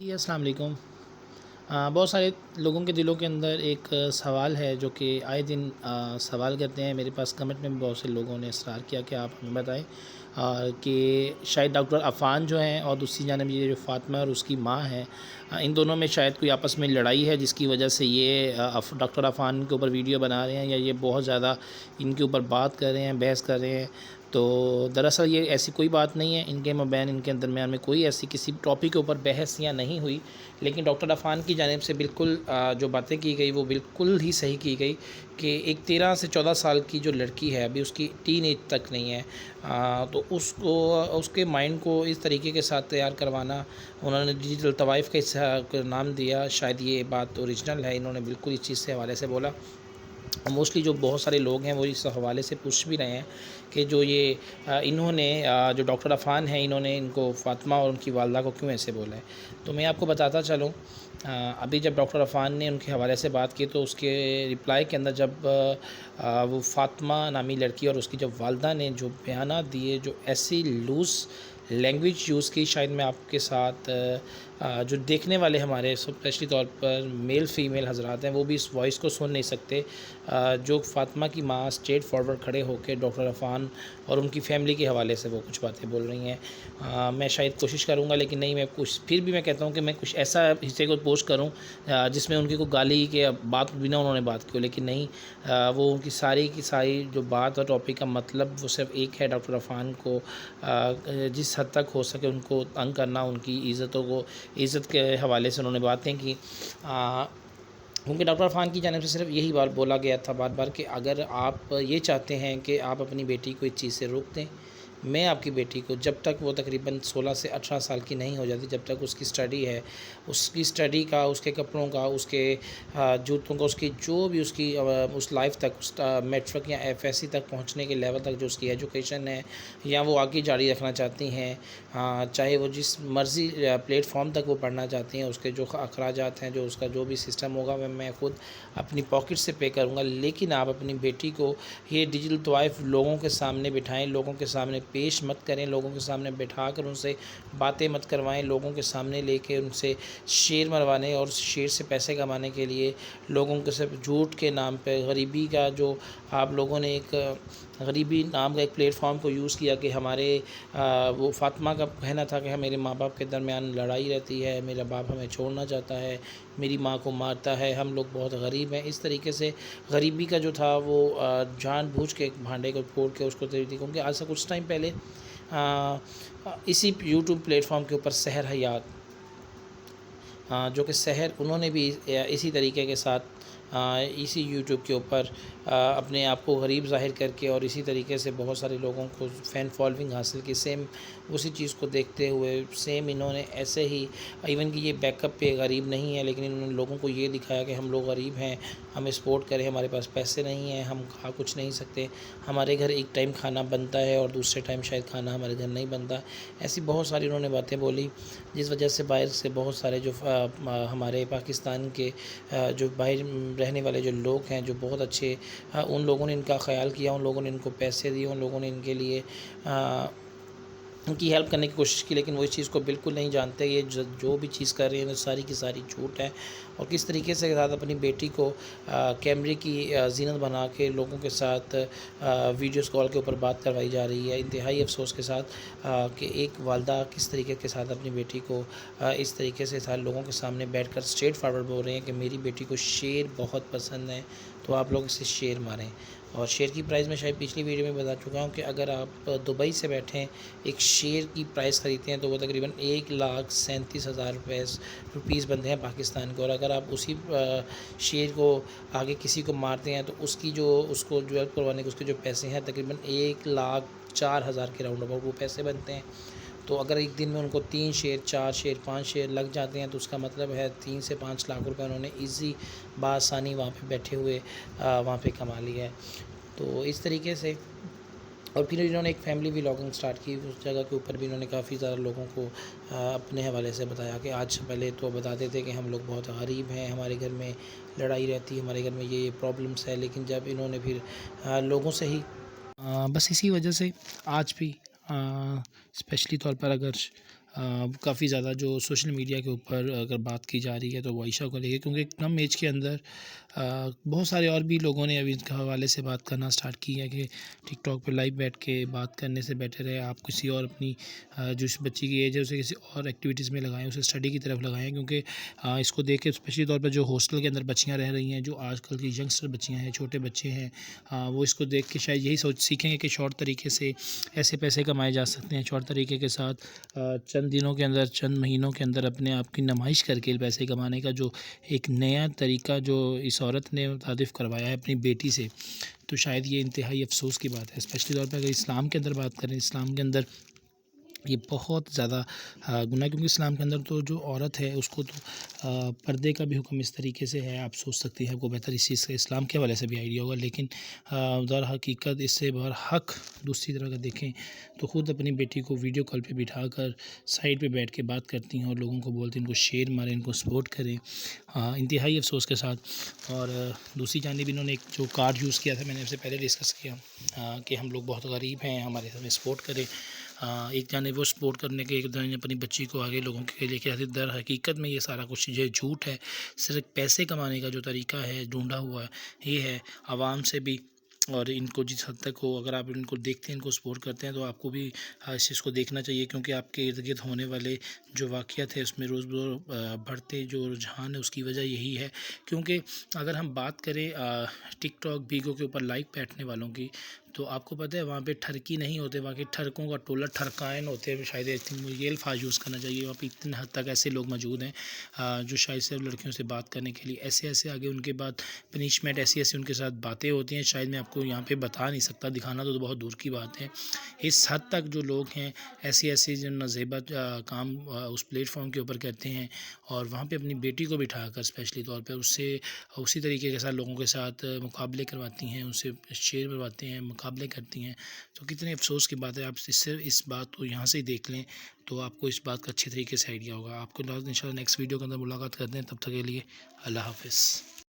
جی السلام علیکم۔ بہت سارے لوگوں کے دلوں کے اندر ایک سوال ہے جو کہ آئے دن سوال کرتے ہیں۔ میرے پاس کمنٹ میں بھی بہت سے لوگوں نے اصرار کیا کہ آپ ہمیں بتائیں کہ شاید ڈاکٹر عفان جو ہیں اور دوسری جانب یہ جو فاطمہ اور اس کی ماں ہیں، ان دونوں میں شاید کوئی آپس میں لڑائی ہے جس کی وجہ سے یہ ڈاکٹر عفان کے اوپر ویڈیو بنا رہے ہیں، یا یہ بہت زیادہ ان کے اوپر بات کر رہے ہیں، بحث کر رہے ہیں۔ تو دراصل یہ ایسی کوئی بات نہیں ہے، ان کے مابین ان کے درمیان میں کوئی ایسی کسی ٹاپک کے اوپر بحث یا نہیں ہوئی، لیکن ڈاکٹر عفان کی جانب سے بالکل جو باتیں کی گئی وہ بالکل ہی صحیح کی گئی کہ ایک 13 سے 14 سال کی جو لڑکی ہے، ابھی اس کی ٹین ایج تک نہیں ہے، تو اس کے مائنڈ کو اس طریقے کے ساتھ تیار کروانا، انہوں نے ڈیجیٹل طوائف کا نام دیا۔ شاید یہ بات اوریجنل ہے، انہوں نے بالکل اس چیز سے حوالے سے بولا۔ موسٹلی جو بہت سارے لوگ ہیں وہ اس حوالے سے پوچھ بھی رہے ہیں کہ انہوں نے جو ڈاکٹر عفان ہیں، انہوں نے ان کو فاطمہ اور ان کی والدہ کو کیوں ایسے بولا ہے۔ تو میں آپ کو بتاتا چلوں، ابھی جب ڈاکٹر عفان نے ان کے حوالے سے بات کی تو اس کے رپلائی کے اندر جب وہ فاطمہ نامی لڑکی اور اس کی جب والدہ نے جو بیانات دیے، جو ایسی لوز لینگویج یوز کی، شاید میں آپ کے ساتھ جو دیکھنے والے ہمارے اسپیشلی طور پر میل فیمیل حضرات ہیں وہ بھی اس وائس کو سن نہیں سکتے، جو فاطمہ کی ماں اسٹریٹ فارورڈ کھڑے ہو کے ڈاکٹر عفان اور ان کی فیملی کے حوالے سے وہ کچھ باتیں بول رہی ہیں۔ میں شاید کوشش کروں گا، لیکن نہیں، پھر بھی میں کہتا ہوں کہ میں کچھ ایسا حصے کو پوسٹ کروں جس میں ان کی کوئی گالی کے بات بنا انہوں نے بات کی، لیکن نہیں، وہ ان کی ساری جو بات اور ٹاپک کا مطلب وہ صرف ایک ہے، ڈاکٹر عفان کو جس حد تک ہو سکے ان کو تنگ کرنا، ان کی عزت کے حوالے سے انہوں نے باتیں کی، کیونکہ ڈاکٹر عفان کی جانب سے صرف یہی بات بولا گیا تھا بار بار کہ اگر آپ یہ چاہتے ہیں کہ آپ اپنی بیٹی کو اس چیز سے روک دیں، میں آپ کی بیٹی کو جب تک وہ تقریباً 16 سے 18 سال کی نہیں ہو جاتی، جب تک اس کی اسٹڈی ہے، اس کی اسٹڈی کا، اس کے کپڑوں کا، اس کے جوتوں کا، اس کی جو بھی اس لائف تک، اس میٹرک یا ایف ایس سی تک پہنچنے کے لیول تک جو اس کی ایجوکیشن ہے، یا وہ آگے جاری رکھنا چاہتی ہیں، چاہے وہ جس مرضی پلیٹ فارم تک وہ پڑھنا چاہتی ہیں، اس کے جو اخراجات ہیں، جو اس کا جو بھی سسٹم ہوگا میں خود اپنی پاکٹ سے پے کروں گا، لیکن آپ اپنی بیٹی کو یہ ڈیجیٹل طوائف لوگوں کے سامنے بٹھائیں، لوگوں کے سامنے پیش مت کریں، لوگوں کے سامنے بٹھا کر ان سے باتیں مت کروائیں، لوگوں کے سامنے لے کے ان سے شیئر مروانے اور شیئر سے پیسے کمانے کے لیے لوگوں کے صرف جھوٹ کے نام پہ غریبی کا جو آپ لوگوں نے ایک غریبی نام کا ایک پلیٹ فارم کو یوز کیا کہ ہمارے وہ فاطمہ کا کہنا تھا کہ میرے ماں باپ کے درمیان لڑائی رہتی ہے، میرا باپ ہمیں چھوڑنا چاہتا ہے، میری ماں کو مارتا ہے، ہم لوگ بہت غریب ہیں، اس طریقے سے غریبی کا جو تھا وہ جان بوجھ کے ایک بھانڈے کو پھوڑ کے اس کو دے دی، کیونکہ آج سے کچھ ٹائم پہلے اسی یوٹیوب پلیٹ فارم کے اوپر سحر حیات، جو کہ سحر انہوں نے بھی اسی طریقے کے ساتھ اسی یوٹیوب کے اوپر اپنے آپ کو غریب ظاہر کر کے اور اسی طریقے سے بہت سارے لوگوں کو فین فالوئنگ حاصل کی، سیم اسی چیز کو دیکھتے ہوئے سیم انہوں نے ایسے ہی، ایون کہ یہ بیک اپ پہ غریب نہیں ہے، لیکن انہوں نے لوگوں کو یہ دکھایا کہ ہم لوگ غریب ہیں، ہمیں سپورٹ کریں، ہمارے پاس پیسے نہیں ہیں، ہم کھا کچھ نہیں سکتے، ہمارے گھر ایک ٹائم کھانا بنتا ہے اور دوسرے ٹائم شاید کھانا ہمارے گھر نہیں بنتا۔ ایسی بہت ساری انہوں نے باتیں بولی، جس وجہ سے باہر سے بہت سارے جو ہمارے پاکستان کے جو باہر رہنے والے جو لوگ ہیں، جو بہت اچھے، ان لوگوں نے ان کا خیال کیا، ان لوگوں نے ان کو پیسے دیے، ان لوگوں نے ان کے لیے ان کی ہیلپ کرنے کی کوشش کی، لیکن وہ اس چیز کو بالکل نہیں جانتے، یہ جو بھی چیز کر رہے ہیں ساری کی ساری جھوٹ ہے، اور کس طریقے سے ساتھ اپنی بیٹی کو کیمرے کی زینت بنا کے لوگوں کے ساتھ ویڈیوز کال کے اوپر بات کروائی جا رہی ہے، انتہائی افسوس کے ساتھ کہ ایک والدہ کس طریقے کے ساتھ اپنی بیٹی کو اس طریقے سے سارے لوگوں کے سامنے بیٹھ کر اسٹریٹ فارورڈ بول رہے ہیں کہ میری بیٹی کو شیر بہت پسند ہے، تو آپ لوگ اسے شیر ماریں۔ اور شیر کی پرائز میں شاید پچھلی ویڈیو میں بتا چکا ہوں کہ اگر آپ دبئی سے بیٹھیں ایک شیر کی پرائز خریدتے ہیں تو وہ تقریباً 1,37,000 روپیز بنتے ہیں پاکستان کو، اور اگر آپ اسی شیر کو آگے کسی کو مارتے ہیں تو اس کو ڈیولپ کروانے کے اس کے جو پیسے ہیں تقریباً 1,04,000 کے راؤنڈ اباؤٹ وہ پیسے بنتے ہیں۔ تو اگر ایک دن میں ان کو 3 شیر، 4 شیر، 5 شیر لگ جاتے ہیں تو اس کا مطلب ہے 3 سے 5 لاکھ روپے انہوں نے ایزی بآسانی وہاں پہ بیٹھے ہوئے وہاں پہ کما لیا ہے۔ تو اس طریقے سے، اور پھر انہوں نے ایک فیملی ولاگنگ سٹارٹ کی، اس جگہ کے اوپر بھی انہوں نے کافی زیادہ لوگوں کو اپنے حوالے سے بتایا کہ آج سے پہلے تو بتاتے تھے کہ ہم لوگ بہت غریب ہیں، ہمارے گھر میں لڑائی رہتی ہے، ہمارے گھر میں یہ پرابلمس ہے، لیکن جب انہوں نے پھر لوگوں سے ہی بس اسی وجہ سے آج بھی اسپیشلی طور پر اگر کافی زیادہ جو سوشل میڈیا کے اوپر اگر بات کی جا رہی ہے تو وہ عائشہ کو لے کے، کیونکہ کم ایج کے اندر بہت سارے اور بھی لوگوں نے ابھی ان کے حوالے سے بات کرنا سٹارٹ کی ہے کہ ٹک ٹاک پہ لائیو بیٹھ کے بات کرنے سے بیٹر ہے آپ کسی اور اپنی جو اس بچی کی ایج ہے اسے کسی اور ایکٹیویٹیز میں لگائیں، اسے اسٹڈی کی طرف لگائیں، کیونکہ اس کو دیکھ کے اسپیشلی طور پر جو ہاسٹل کے اندر بچیاں رہ رہی ہیں، جو آج کل کی ینگسٹر بچیاں ہیں، چھوٹے بچے ہیں، وہ اس کو دیکھ کے شاید یہی سیکھیں گے کہ شارٹ طریقے سے ایسے پیسے کمائے جا سکتے ہیں، شارٹ طریقے کے ساتھ چند دنوں کے اندر، چند مہینوں کے اندر اپنے آپ کی نمائش کر کے پیسے کمانے کا جو ایک نیا طریقہ جو اس عورت نے متعارف کروایا ہے اپنی بیٹی سے، تو شاید یہ انتہائی افسوس کی بات ہے، اسپیشلی طور پہ اگر اسلام کے اندر بات کریں، اسلام کے اندر یہ بہت زیادہ گناہ، کیونکہ اسلام کے اندر تو جو عورت ہے اس کو تو پردے کا بھی حکم اس طریقے سے ہے، آپ سوچ سکتے ہیں، آپ کو بہتر اس چیز کا اسلام کے حوالے سے بھی آئیڈیا ہوگا، لیکن در حقیقت اس سے برحق دوسری طرح کا دیکھیں تو خود اپنی بیٹی کو ویڈیو کال پہ بٹھا کر سائڈ پہ بیٹھ کے بات کرتی ہیں اور لوگوں کو بولتی ہیں ان کو شیئر ماریں، ان کو سپورٹ کریں، انتہائی افسوس کے ساتھ۔ اور دوسری جانب انہوں نے ایک جو کارڈ یوز کیا تھا، میں نے آپ سے پہلے ڈسکس کیا کہ ہم لوگ بہت غریب ہیں، ہمارے ہمیں سپورٹ کریں، ایک جانب وہ سپورٹ کرنے کے، ایک جانب اپنی بچی کو آگے لوگوں کے لے کے آتی، در حقیقت میں یہ سارا کچھ یہ جھوٹ ہے، صرف پیسے کمانے کا جو طریقہ ہے ڈھونڈا ہوا ہے یہ ہے عوام سے بھی، اور ان کو جس حد تک ہو اگر آپ ان کو دیکھتے ہیں، ان کو سپورٹ کرتے ہیں تو آپ کو بھی اس چیز کو دیکھنا چاہیے، کیونکہ آپ کے ارد گرد ہونے والے جو واقعات ہیں اس میں روز بروز بڑھتے جو رجحان ہے اس کی وجہ یہی ہے، کیونکہ اگر ہم بات کریں ٹک ٹاک بیگو کے اوپر لائیو بیٹھنے والوں کی، تو آپ کو پتہ ہے وہاں پہ ٹھرکی نہیں ہوتے، وہاں کے ٹھرکوں کا ٹولہ ٹھرکائن ہوتے ہیں، شاید یہ الفاظ یوز کرنا چاہیے، وہاں پہ اتنے حد تک ایسے لوگ موجود ہیں جو شاید صرف لڑکیوں سے بات کرنے کے لیے ایسے آگے ان کے بعد پنشمنٹ ایسی ان کے ساتھ باتیں ہوتی ہیں، شاید میں آپ کو یہاں پہ بتا نہیں سکتا، دکھانا تو بہت دور کی بات ہے، اس حد تک جو لوگ ہیں ایسی جو نازیبا کام اس پلیٹ فارم کے اوپر کرتے ہیں، اور وہاں پہ اپنی بیٹی کو بٹھا کر اسپیشلی طور پہ اس سے اسی طریقے کے ساتھ لوگوں کے ساتھ مقابلے کرواتی ہیں، ان سے شیئر کرواتے ہیں، مقابلے کرتی ہیں، تو کتنے افسوس کی بات ہے۔ آپ اس بات کو یہاں سے ہی دیکھ لیں تو آپ کو اس بات کا اچھی طریقے سے آئیڈیا ہوگا۔ آپ کو انشاءاللہ نیکسٹ ویڈیو کے اندر ملاقات کرتے ہیں، تب تک کے لیے اللہ حافظ۔